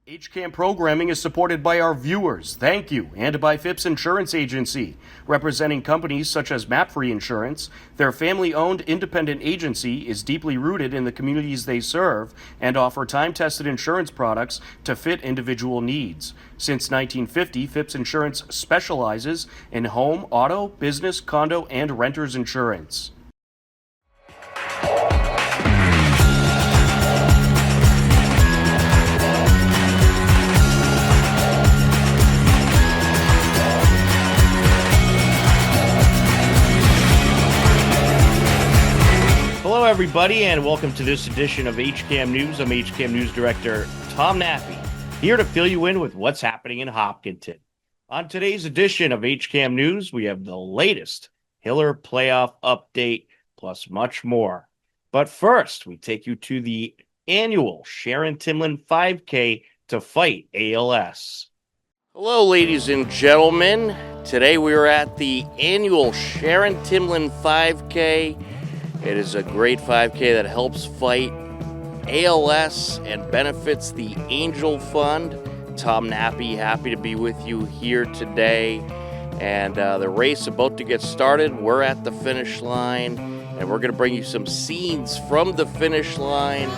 HCAM programming is supported by our viewers, thank you, and by Phipps Insurance Agency, representing companies such as MapFree Insurance. Their family-owned independent agency is deeply rooted in the communities they serve and offer time-tested insurance products to fit individual needs. Since 1950, Phipps Insurance specializes in home, auto, business, condo, and renters insurance. Hello, everybody, and welcome to this edition of HCAM News. I'm HCAM News Director Tom Nappy, here to fill you in with what's happening in Hopkinton. On today's edition of HCAM News, we have the latest Hiller playoff update, plus much more. But first, we take you to the annual Sharon Timlin 5K to fight A.L.S. Hello, ladies and gentlemen. Today we are at the annual Sharon Timlin 5K. It is a great 5K that helps fight A.L.S. and benefits the Angel Fund. Tom Nappy, happy to be with you here today. And the race about to get started. We're at the finish line, and we're going to bring you some scenes from the finish line.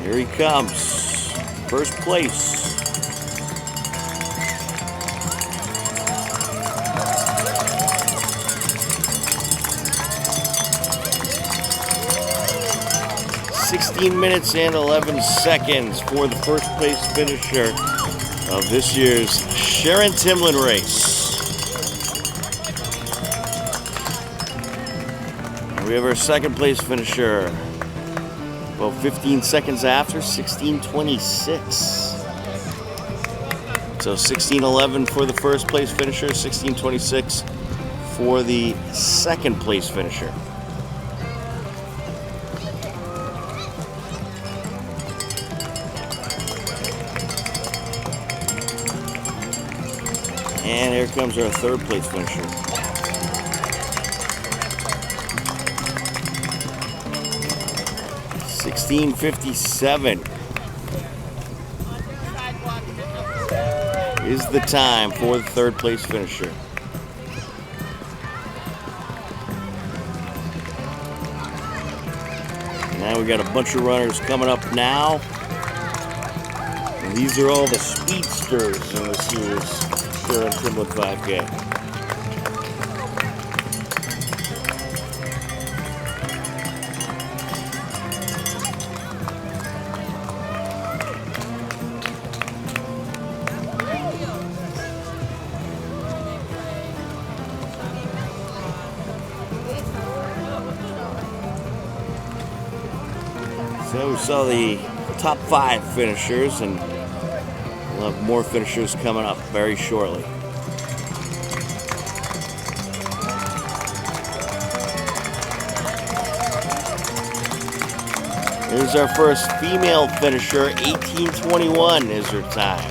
Here he comes. First place. Minutes and 11 seconds for the first place finisher of this year's Sharon Timlin race. And we have our second place finisher about 15 seconds after, 16:26. So 16:11 for the first place finisher, 16:26 for the second place finisher. And here comes our third place finisher. $16:57 is the time for the third place finisher. Now we got a bunch of runners coming up now. And these are all the speedsters in this year's Sharon Timlin 5K. So we saw the top 5 finishers, and we'll have more finishers coming up very shortly. Here's our first female finisher, 18:21 is her time.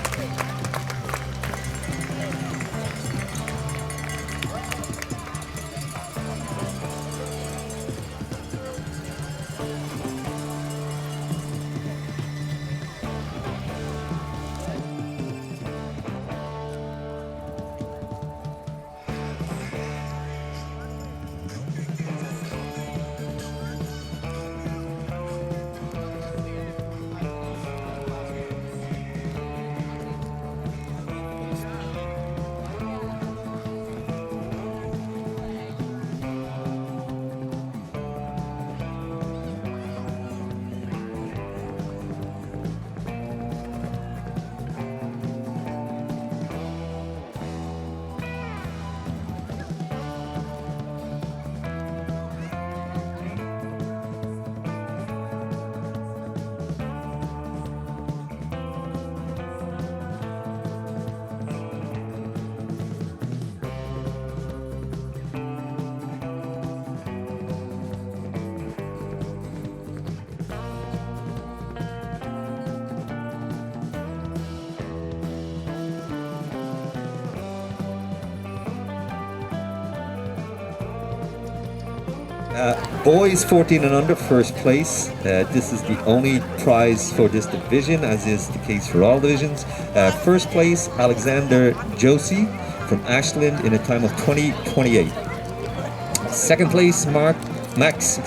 Boys 14 and under, first place. This is the only prize for this division, as is the case for all divisions. First place, Alexander Josie from Ashland in a time of 20:28. Second place, Max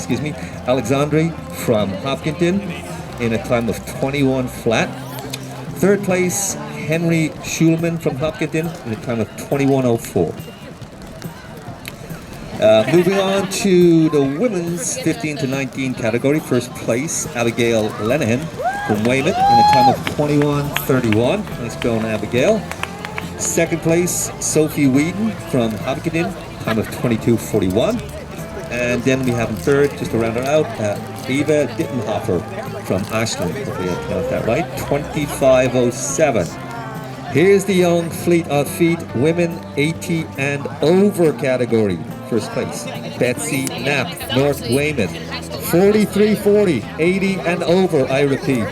Alexandre from Hopkinton in a time of 21 flat. Third place, Henry Schulman from Hopkinton in a time of 21:04. Moving on to the women's 15 to 19 category. First place, Abigail Lenihan from Weymouth in a time of 21:31. Nice going, Abigail. Second place, Sophie Whedon from Hopkinton, time of 22:41. And then we have in third, just to round it out, Eva Dittenhofer from Ashland. Hopefully I pronounced that right. 25:07. Here's the young fleet of feet, women 80 and over category. First place, Betsy Knapp, North Weymouth. 43:40, 80 and over, I repeat.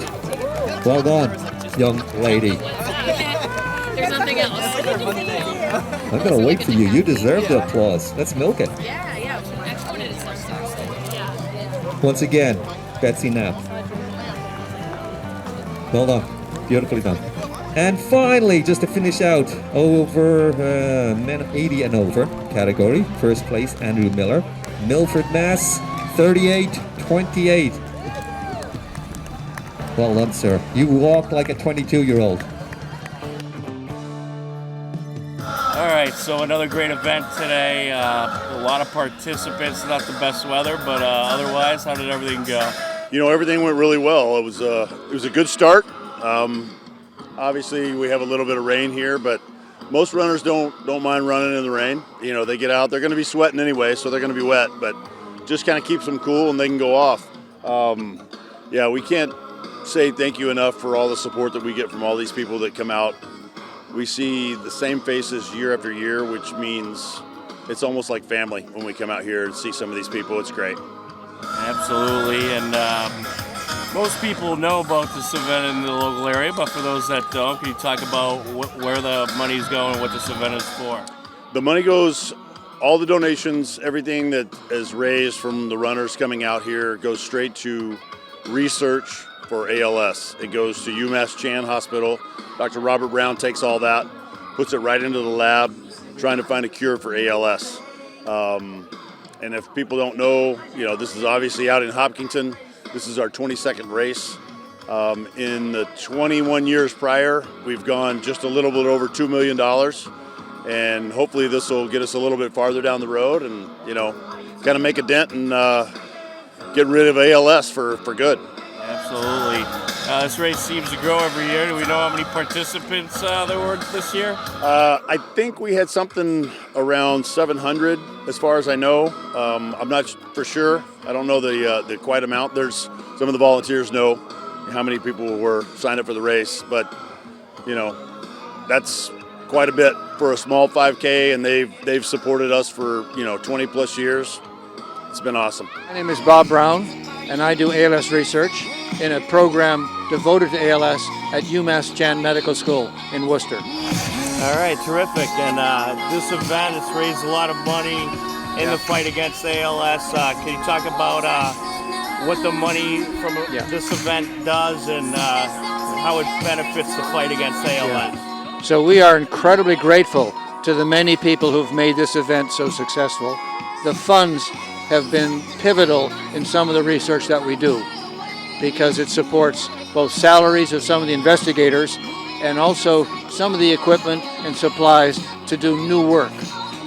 Well done, young lady. There's nothing else. I'm going to wait for you. You deserve the applause. Let's milk it. Yeah. Once again, Betsy Knapp. Well done. Beautifully done. And finally, just to finish out, over men 80 and over category. First place, Andrew Miller. Milford, Mass. 38:28. Well done, sir. You walk like a 22-year-old. All right, so another great event today. A lot of participants, not the best weather, but otherwise, how did everything go? You know, everything went really well. It was a good start. Obviously, we have a little bit of rain here, but most runners don't mind running in the rain. You know, they get out, they're going to be sweating anyway, so they're going to be wet, but just kind of keeps them cool and they can go off. Yeah, we can't say thank you enough for all the support that we get from all these people that come out. We see the same faces year after year, which means it's almost like family when we come out here and see some of these people. It's great. Absolutely, and most people know about this event in the local area, but for those that don't, can you talk about where the money's going and what this event is for? The money goes, all the donations, everything that is raised from the runners coming out here goes straight to research for A.L.S. It goes to UMass Chan Hospital. Dr. Robert Brown takes all that, puts it right into the lab, trying to find a cure for A.L.S. And if people don't know, you know, this is obviously out in Hopkinton. This is our 22nd race. In the 21 years prior, we've gone just a little bit over $2 million. And hopefully this will get us a little bit farther down the road and, you know, kind of make a dent and get rid of ALS for good. Absolutely. This race seems to grow every year. Do we know how many participants there were this year? I think we had something around 700 as far as I know. I'm not for sure. I don't know the quite amount. There's some of the volunteers know how many people were signed up for the race, but you know, that's quite a bit for a small 5K, and they've supported us for 20 plus years. It's been awesome. My name is Bob Brown, and I do ALS research in a program devoted to ALS at UMass Chan Medical School in Worcester. All right, terrific. And this event has raised a lot of money in the fight against ALS. Can you talk about what the money from this event does and how it benefits the fight against ALS? So we are incredibly grateful to the many people who've made this event so successful. The funds have been pivotal in some of the research that we do because it supports both salaries of some of the investigators and also some of the equipment and supplies to do new work.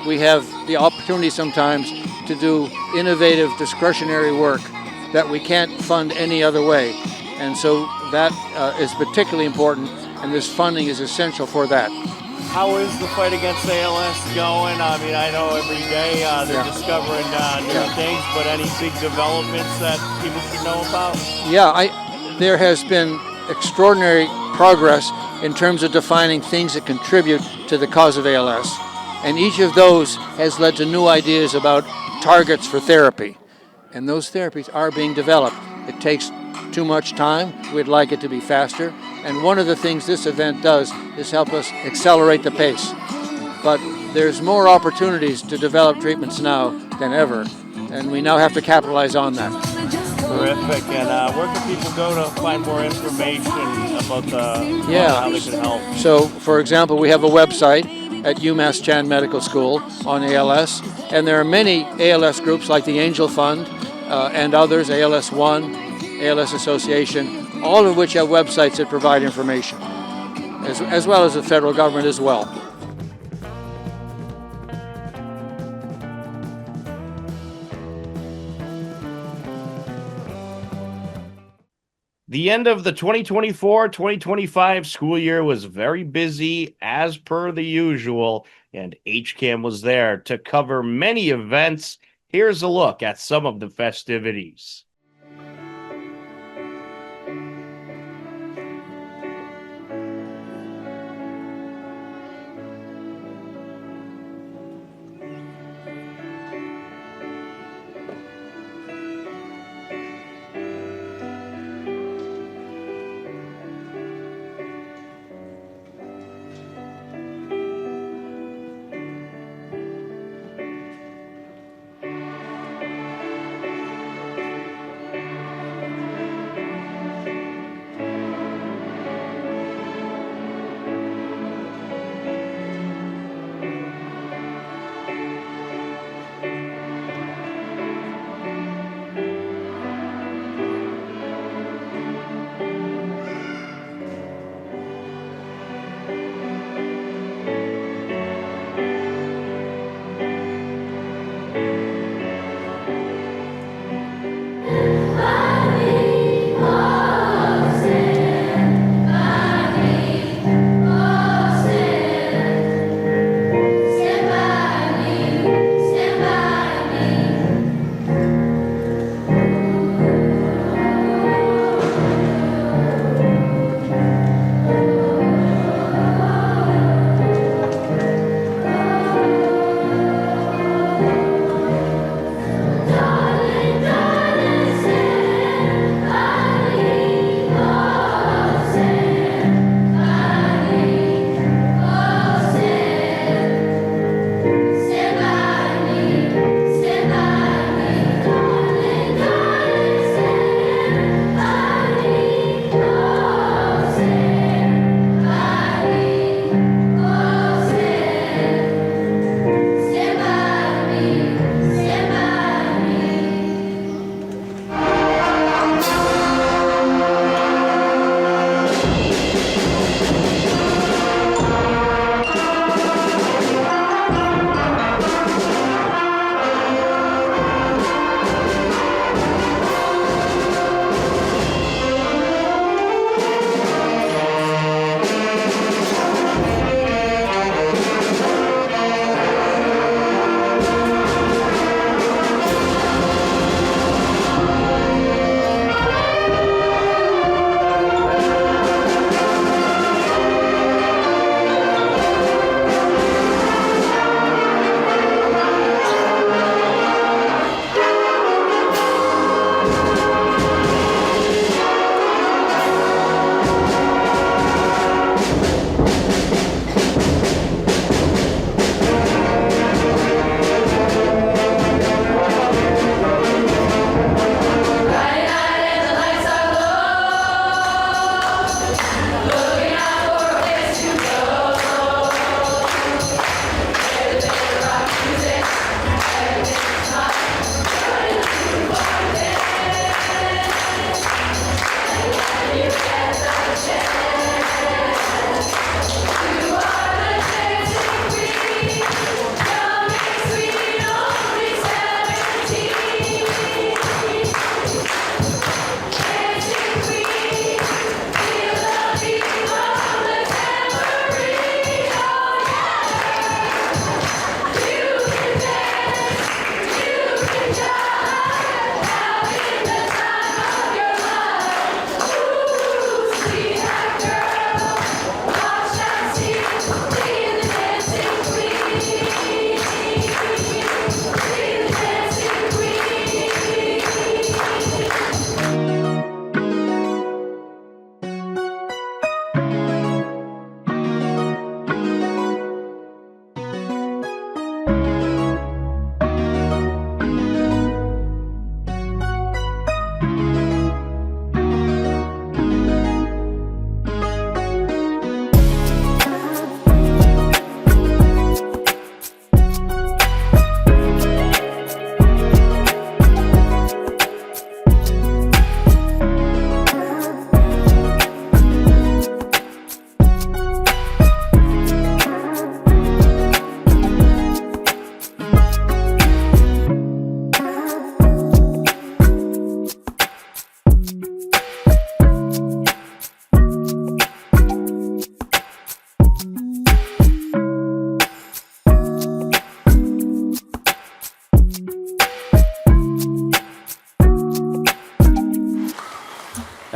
We have the opportunity sometimes to do innovative discretionary work that we can't fund any other way. And so that is particularly important, and this funding is essential for that. How is the fight against ALS going? I mean, I know every day they're discovering new things, but any big developments that people should know about? There has been extraordinary progress in terms of defining things that contribute to the cause of ALS. And each of those has led to new ideas about targets for therapy. And those therapies are being developed. It takes too much time. We'd like it to be faster. And one of the things this event does is help us accelerate the pace. But there's more opportunities to develop treatments now than ever. and we now have to capitalize on that. Terrific. And where can people go to find more information about how they can help? So, for example, we have a website at UMass Chan Medical School on ALS, and there are many ALS groups like the Angel Fund and others, ALS One, ALS Association, all of which have websites that provide information, as well as the federal government as well. The end of the 2024-2025 school year was very busy as per the usual, and HCAM was there to cover many events. Here's a look at some of the festivities.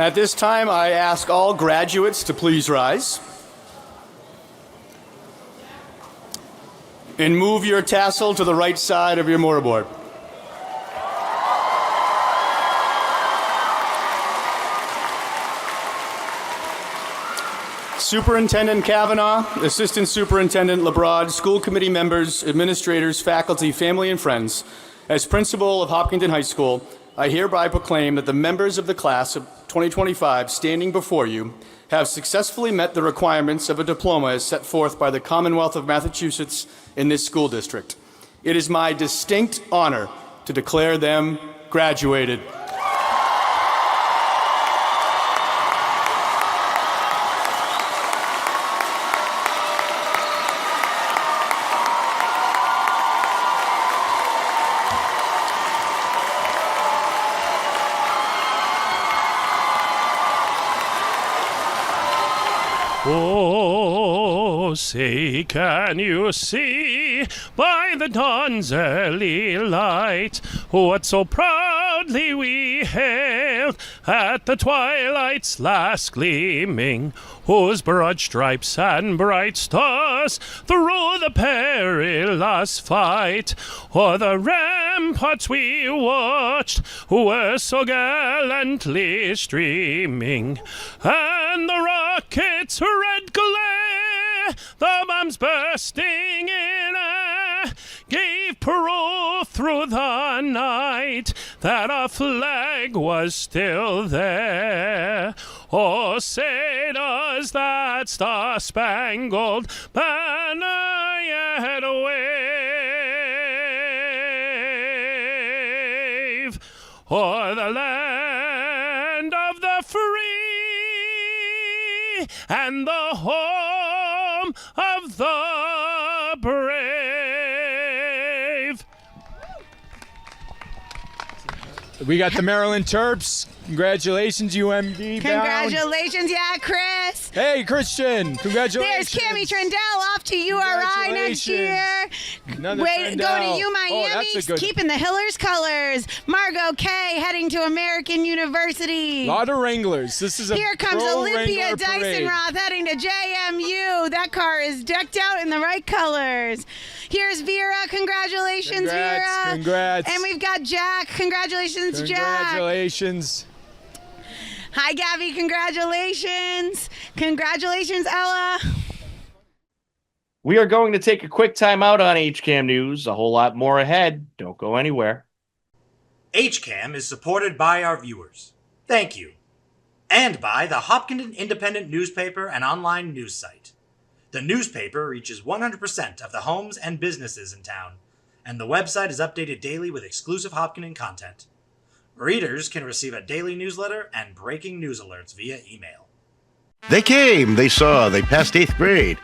At this time, I ask all graduates to please rise and move your tassel to the right side of your mortarboard. Superintendent Kavanaugh, Assistant Superintendent Lebrad, school committee members, administrators, faculty, family, and friends, as principal of Hopkinton High School, I hereby proclaim that the members of the class of 2025 standing before you have successfully met the requirements of a diploma as set forth by the Commonwealth of Massachusetts in this school district. It is my distinct honor to declare them graduated. Oh, say, can you see by the dawn's early light what so proudly we hailed at the twilight's last gleaming, whose broad stripes and bright stars through the perilous fight o'er the ramparts we watched were so gallantly streaming, and the rockets' red glare, the bombs bursting in air, gave proof through the night that our flag was still there. Oh, say does that star-spangled banner yet wave o'er the land of the free and the home of the brave. We got the Maryland Terps. Congratulations, UMD. Congratulations, yeah, Chris. Hey, Christian. Congratulations. There's Cammie Trendell off to URI next year. Another Wait, going to U Miami, that's a good keeping the Hillers colors. Margot Kay heading to American University. A lot of Wranglers. This is a Here comes pro Olympia Wrangler parade. Dyson-Roth heading to JMU. That car is decked out in the right colors. Here's Vera. Congratulations, Vera. Congrats. And we've got Jack. Congratulations, Jack. Congratulations. Hi, Gabby. Congratulations. Congratulations, Ella. We are going to take a quick time out on HCAM News. A whole lot more ahead. Don't go anywhere. HCAM is supported by our viewers. Thank you. And by the Hopkinton Independent newspaper and online news site. The newspaper reaches 100% of the homes and businesses in town, and the website is updated daily with exclusive Hopkinton content. Readers can receive a daily newsletter and breaking news alerts via email. They came, they saw, they passed 8th grade.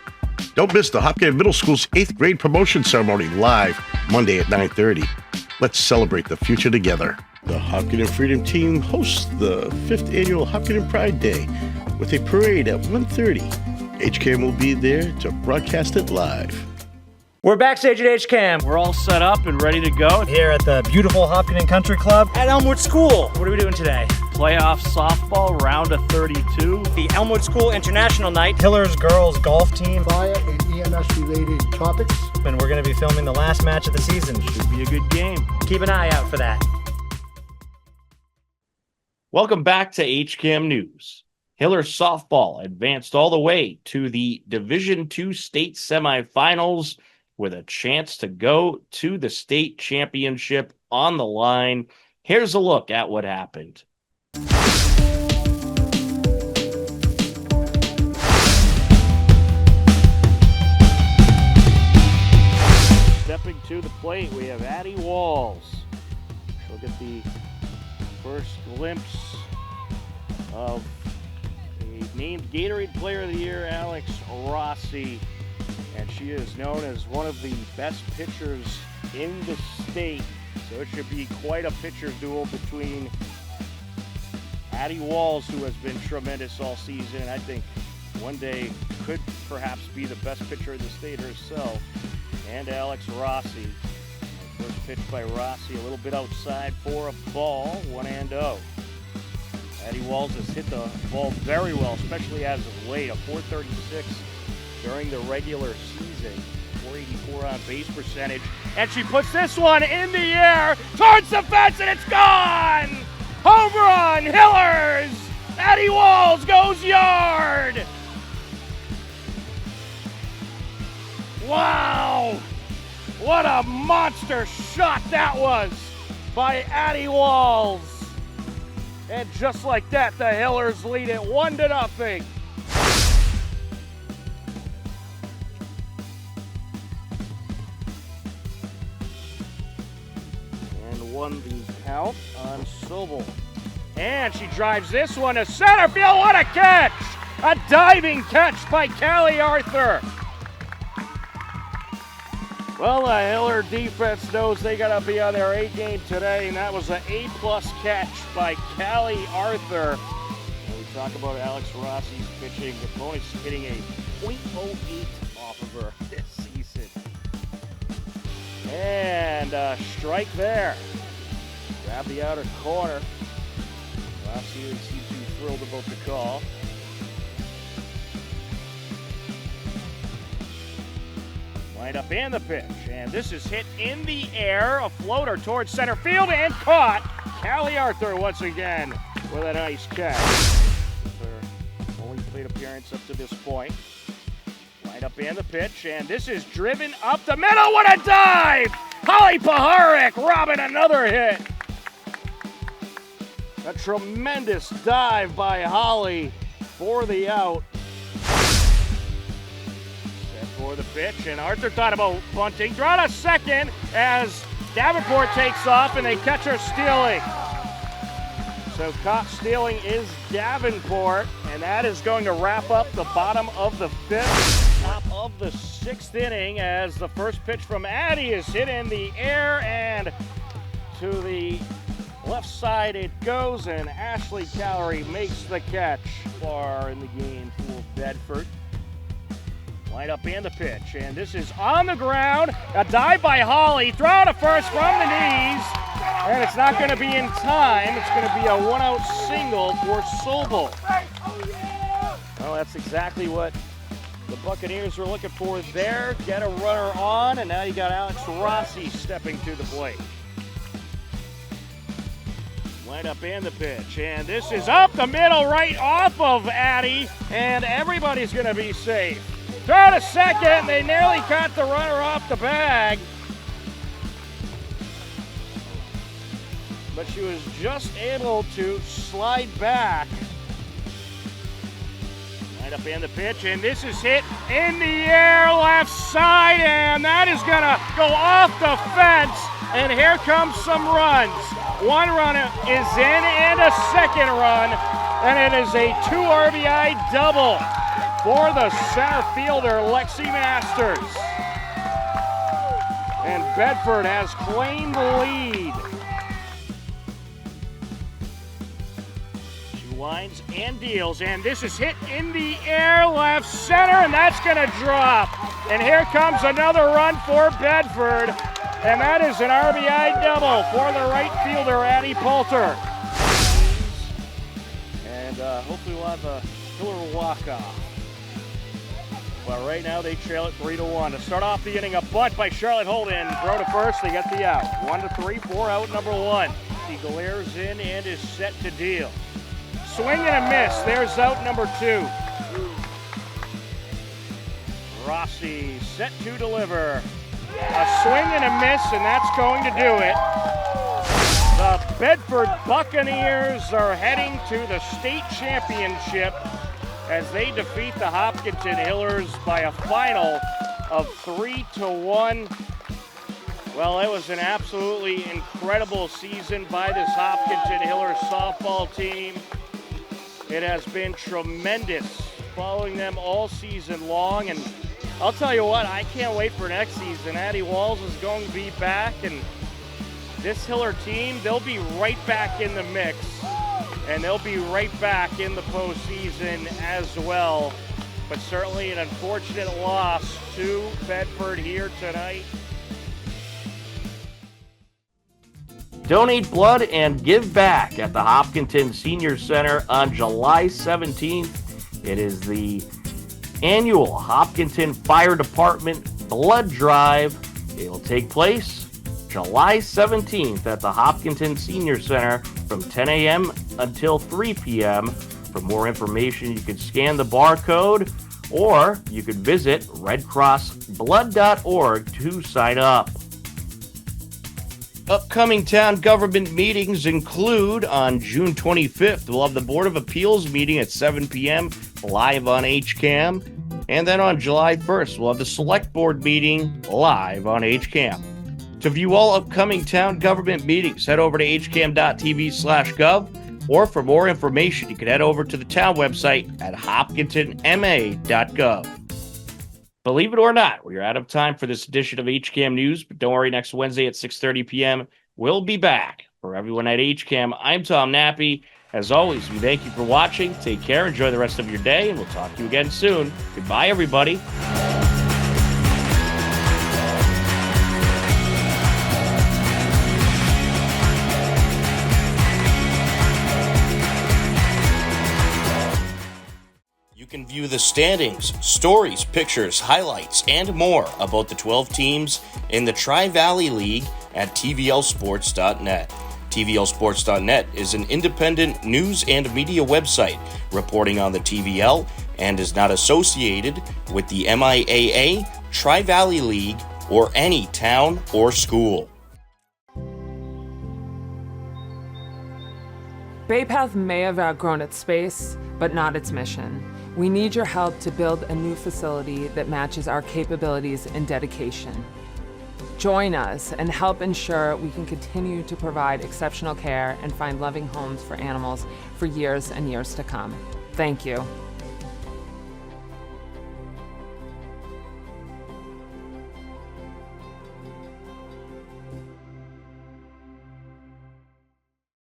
Don't miss the Hopkinton Middle School's 8th grade promotion ceremony live Monday at 9:30. Let's celebrate the future together. The Hopkinton Freedom Team hosts the 5th annual Hopkinton Pride Day with a parade at 1:30. HCAM will be there to broadcast it live. We're backstage at HCAM. We're all set up and ready to go. Here at the beautiful Hopkinton Country Club at Elmwood School. What are we doing today? Playoff softball, round of 32. The Elmwood School International Night. Hillers girls golf team. Fire and EMS related topics. And we're going to be filming the last match of the season. Should be a good game. Keep an eye out for that. Welcome back to HCAM News. Hillers softball advanced all the way to the Division II state semifinals with a chance to go to the state championship on the line. Here's a look at what happened. Stepping to the plate, we have Addie Walls. She'll get the first glimpse of a named Gatorade Player of the Year, Alex Rossi. And she is known as one of the best pitchers in the state. So it should be quite a pitcher duel between Addie Walls, who has been tremendous all season, and I think one day could perhaps be the best pitcher in the state herself, and Alex Rossi. First pitch by Rossi, a little bit outside for a ball, 1-0. Addie Walls has hit the ball very well, especially as of late. A .436 during the regular season. .484 on base percentage. And she puts this one in the air towards the fence, and it's gone! Home run, Hillers! Addie Walls goes yard! Wow! What a monster shot that was by Addie Walls! And just like that, the Hillers lead it 1-0. And won the count on Sobel. And she drives this one to center field. What a catch! A diving catch by Callie Arthur. Well, the Hiller defense knows they got to be on their A game today, and that was an A+ catch by Callie Arthur. And we talk about Alex Rossi's pitching. The opponent's hitting a .08 off of her this season. And a strike there. Grab the outer corner. Rossi didn't seem too thrilled about the call. Wind up and the pitch, and this is hit in the air, a floater towards center field, and caught. Callie Arthur once again with a nice catch. Her only plate appearance up to this point. Wind up and the pitch, and this is driven up the middle. What a dive! Holly Paharek robbing another hit. A tremendous dive by Holly for the out. For the pitch, and Arthur thought about bunting. Drawn a second as Davenport takes off, and they catch her stealing. So caught stealing is Davenport, and that is going to wrap up the bottom of the fifth, top of the sixth inning, as the first pitch from Addie is hit in the air, and to the left side it goes, and Ashley Callery makes the catch. Far in the game for Bedford. Wind up and the pitch, and this is on the ground. A dive by Holly, throw to first from the knees, and it's not going to be in time. It's going to be a one-out single for Sobel. Well, that's exactly what the Buccaneers were looking for there. Get a runner on, and now you got Alex Rossi stepping to the plate. Wind up and the pitch, and this is up the middle right off of Addie, and everybody's going to be safe. Throw to second, they nearly caught the runner off the bag. But she was just able to slide back. Right up in the pitch, and this is hit in the air left side, and that is gonna go off the fence, and here comes some runs. One run is in and a second run, and it is a 2 RBI double for the center fielder, Lexi Masters. And Bedford has claimed the lead. She winds and deals, and this is hit in the air left center, and that's gonna drop. And here comes another run for Bedford, and that is an RBI double for the right fielder, Addie Poulter. And hopefully we'll have a killer walk-off. Well, right now they trail it 3-1. To start off the inning, a bunt by Charlotte Holden. Throw to first, they get the out. 1-3, 4 out number 1. Galeer's in and is set to deal. Swing and a miss. There's out number 2. Rossi set to deliver. A swing and a miss, and that's going to do it. The Bedford Buccaneers are heading to the state championship as they defeat the Hopkinton Hillers by a final of 3-1. Well, it was an absolutely incredible season by this Hopkinton Hillers softball team. It has been tremendous following them all season long, and I'll tell you what, I can't wait for next season. Addie Walls is going to be back, and this Hiller team, they'll be right back in the mix. And they'll be right back in the postseason as well. But certainly an unfortunate loss to Bedford here tonight. Donate blood and give back at the Hopkinton Senior Center on July 17th. It is the annual Hopkinton Fire Department Blood Drive. It will take place July 17th at the Hopkinton Senior Center from 10 a.m. until 3 p.m. For more information, you can scan the barcode or you could visit redcrossblood.org to sign up. Upcoming town government meetings include on June 25th, we'll have the Board of Appeals meeting at 7 p.m. live on HCAM. And then on July 1st, we'll have the Select Board meeting live on HCAM. To view all upcoming town government meetings, head over to hcam.tv/gov. Or for more information, you can head over to the town website at hopkintonma.gov. Believe it or not, we're out of time for this edition of HCAM News, but don't worry, next Wednesday at 6:30 p.m., we'll be back. For everyone at HCAM, I'm Tom Nappy. As always, we thank you for watching. Take care, enjoy the rest of your day, and we'll talk to you again soon. Goodbye, everybody. You can view the standings, stories, pictures, highlights, and more about the 12 teams in the Tri-Valley League at tvlsports.net. tvlsports.net is an independent news and media website reporting on the TVL and is not associated with the MIAA, Tri-Valley League, or any town or school. Bay Path may have outgrown its space, but not its mission. We need your help to build a new facility that matches our capabilities and dedication. Join us and help ensure we can continue to provide exceptional care and find loving homes for animals for years and years to come. Thank you.